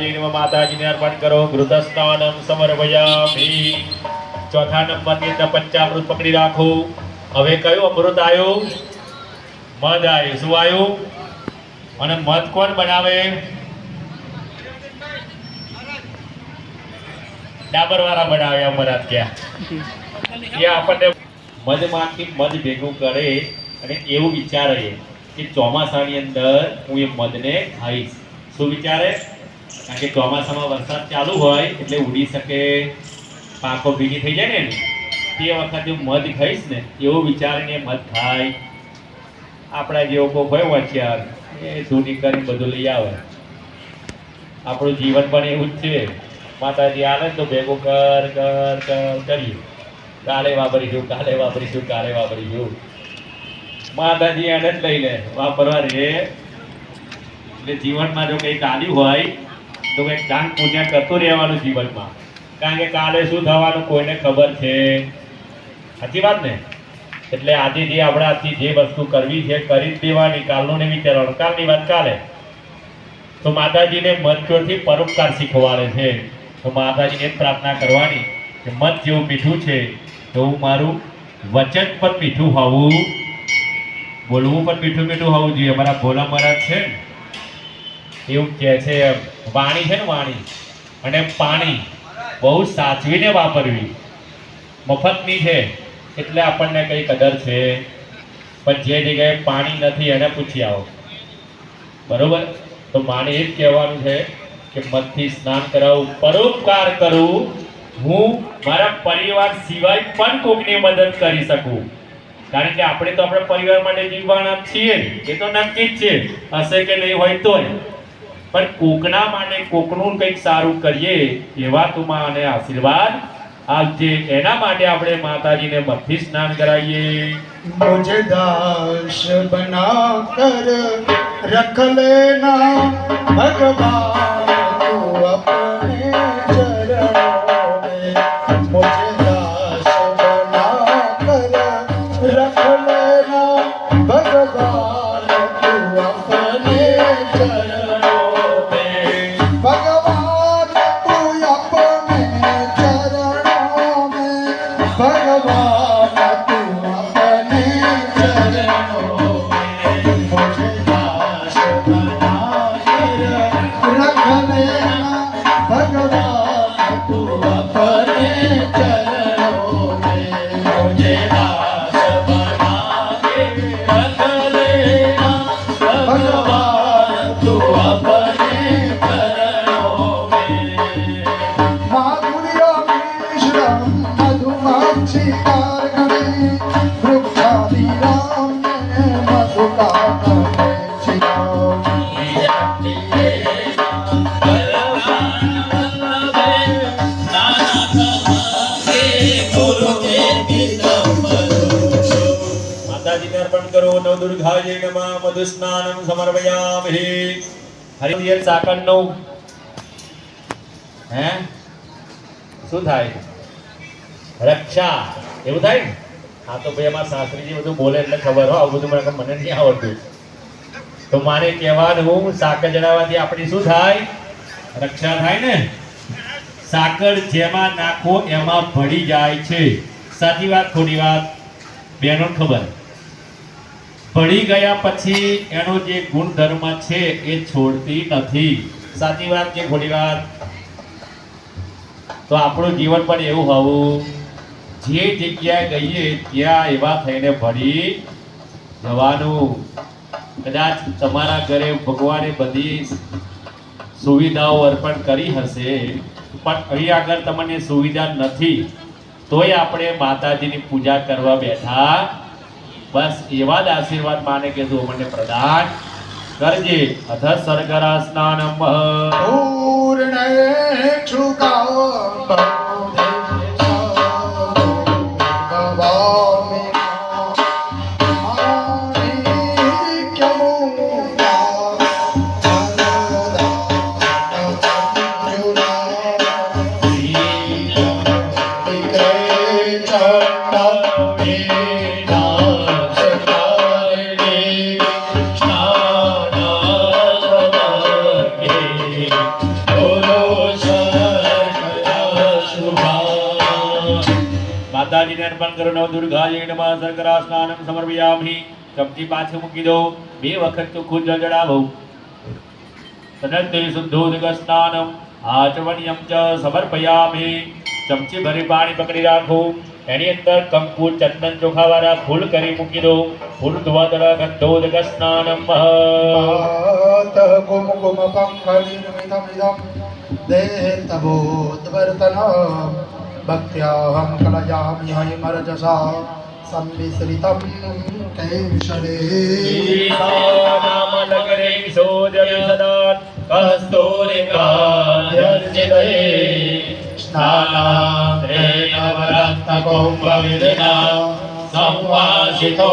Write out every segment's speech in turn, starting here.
દુર્ગાજી નમઃ માતાજીને અર્પણ કરો ઘૃતસ્નાનમ સમર્પયામિ ચોથા નંબરની અંદર પંચામૃત પકડી રાખો હવે કયું અમૃત આવ્યું મધ આવ્યું શું આવ્યું અને મધ કોણ બનાવે ડાબર વાળા બનાવે અમરનાથ ક્યાં એ આપણને મધમાંથી મધ ભેગું કરે અને એવું વિચારે કે ચોમાસાની અંદર હું એ મધને ખાઈશ શું વિચારે કારણ કે ચોમાસામાં વરસાદ ચાલુ હોય એટલે ઉડી શકે પાકો ભેગી થઈ જાય ને તે વખતે મધ ખાઈશ ને એવું વિચારીને મધ ખાય આપણા જેવો કોઈ હોય હોશિયાર એ ધૂની કરીને બધું લઈ આવે આપણું જીવન પણ એવું જ છે માતાજી આવે તો ભેગું કરીએ કાલે વાપરીશું માતાજી એને જ લઈ લે વાપરવા રે એટલે જીવનમાં જો કંઈક આલ્યું હોય તો કંઈક દાન પુણ્ય કરતું રહેવાનું જીવનમાં કારણ કે કાલે શું થવાનું કોઈને ખબર છે સાચી વાત ને એટલે આજે જે આપણાથી જે વસ્તુ કરવી છે કરી જ દેવાની કાલનું ને વિચારવાનું કાલની વાત કાલે તો માતાજીને મધથી પરોપકાર શીખવાડે છે તો માતાજીને પ્રાર્થના કરવાની કે મધ જેવું મીઠું છે એવું મારું વચન પણ મીઠું હોવું બોલવું પણ મીઠું મીઠું હોવું જોઈએ અમારા ભોલા મહારાજ છે ને એવું કહે છે વાણી છે ને વાણી અને પાણી બહુ સાચવીને વાપરવી મફતની છે એટલે આપણને કંઈ કદર છે પણ જે જગ્યાએ પાણી નથી એને પૂછી આવો બરોબર તો માને એ જ કહેવાનું છે કે મધથી સ્નાન કરાવું પરોપકાર કરું હું મારા પરિવાર સિવાય પણ કોઈકની મદદ કરી શકું કારણ કે આપણે તો આપણા પરિવાર માટે જીવવાના છીએ એ તો નક્કી જ છે હશે કે નહીં હોય તોય પણ કોકના માટે કોકનું કંઈક સારું કરીએ એવા તું અને આશીર્વાદ આપજે એના માટે આપણે માતાજીને મધથી સ્નાન કરાવીએ मुझे दास बना कर रख लेना भगवान तू अपने चरणों में मुझे दास बना कर रख लेना भगवान तू अपने चरणों में भगवान तू अपने चरणों में भगवान तू अपने चरणों में मुझे दास बना कर रख लेना भगवान तू अपने चरणों में मुझे दास बना के रख लेना भगवान तू अपने चरणों में माधुर्य मिश्रम मधुमक्षिकार गणे वृक्षादिराम मधुकार માતાજીને અર્પણ કરો નવ દુર્ગાજય નમઃ મધુસ્નાનમ સમર્પયામિ હરિયર સાકરનો હે શું થાય રક્ષા એવું થાય ને હા તો ભાઈ અમારા શાસ્ત્રીજી બધું બોલે એટલે ખબર હો આવું બધું મને નહીં આવડતું તો મારે કહેવાનું સાકર જણાવવાથી આપણી શું થાય રક્ષા થાય ને સાકર જેમાં નાખો એમાં ભળી જાય છે સાચી વાત ખોટી વાત બેનો ખબર ભળી ગયા પછી એનો જે ગુણધર્મ છે એ છોડતી નથી સાચી વાત કે ખોટી વાત તો આપણું જીવન પણ એવું હોવું જે જગ્યાએ ગઈએ ત્યાં એવા થઈને ભળી જવાનું કદાચ તમારા ઘરે ભગવાને બધી સુવિધાઓ અર્પણ કરી હશે પણ અહીં આગળ તમને સુવિધા નથી તોય આપણે માતાજીની પૂજા કરવા બેઠા બસ એવા જ આશીર્વાદ માને કે તું મને પ્રદાન કરજે અથ સરગરા સ્નાનમ पूर्ण छुकाओ Oh માતાજીને અર્પણ કરો. નવ દુર્ગાજી નમઃ. શર્કરા સ્નાનમ સમર્પયામિ. ચમચી પાછું મૂકી દો. 2 વખત ચોખ્ખું જળ ચડાવો. તદંતે શુદ્ધોદક સ્નાનમ આચમનીયમ ચ સમર્પયામિ. ચમચી ભરી પાણી પકડી રાખો. એની અંદર કંકુ ચંદન ચોખાવાળા ફૂલ કરી મૂકી દો. ફૂલ ધ્વદળ ગંધોદક સ્નાનમ तः कुमकुम पंकलिर्मितमिदं देहतबोद्वर्तन भक्त्याहं कलयामि हयमरजसा संविसृतं केशरे ईशानामनगरे विशोजविशदात् कस्तूरिकार्यर्चितये स्नानाद्रेण वरक्तकुम्भविधिना संवासितोष्णोदके.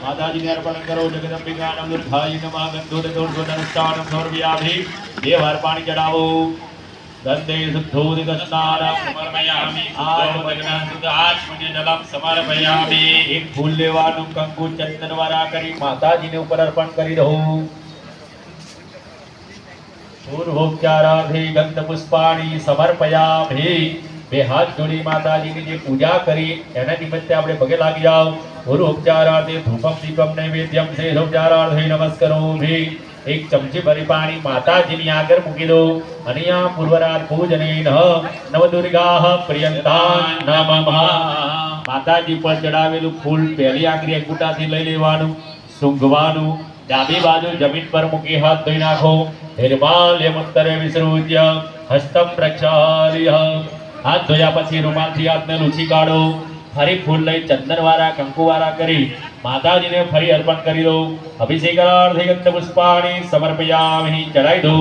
माताजी अर्पण करो. जगदंबिका नम दुर्गाय नमः. गंधोदकोर्ध्वधनुष्ठानं समर्पयामि. 2 વાર પાણી ચડાવો. दंते शुद्धोदक स्नानम समर्पयामि. आचमनीयं शुद्ध आचमनीय जलम समर्पयामि. एक फूल लेવાનું કંકુ ચંદન વાળા કરી માતાજીને ઉપર અર્પણ કરી દો. પૂર્વોપચારાર્થે ગંધ પુષ્પાણી સમર્પયામિ. 2 હાથ જોડી માતાજીની જે પૂજા કરી એના નિમિત્તે આપણે પગે લાગી જાઓ. પૂર્વોપચારાર્થે ધૂપમ દીપમ નૈવેદ્યમ શેષોપચારાર્થે નમસ્કરોમિ. 1 ચમચી ભરી પાણી માતાજીની આગળ મૂકી દો. અનિયા પૂર્વરાત પૂજનેન નવદુર્ગાઃ પ્રિયંતાન નમઃ. માતાજી પર ચડાવેલું ફૂલ પહેલી આંગળી અંગૂઠાથી લઈ લેવાનું, સૂંઘવાનું. ડાબી બાજુ જમીન પર મૂકી હાથ ધોઈ નાખો. નિર્માલ્યમુત્તરે વિસૃજ્ય હસ્તમ પ્રક્ષાલ્ય. હાથ ધોયા પછી રૂમાલથી હાથને લૂછી કાઢો. ફરી ફૂલ લઈ ચંદનવાળા કંકુવાળા કરી માતાજીને ફરી અર્પણ કરી દો. અભિષેકાર્થે ગંધ પુષ્પાણી સમર્પયામિ. ચડાઈ દો.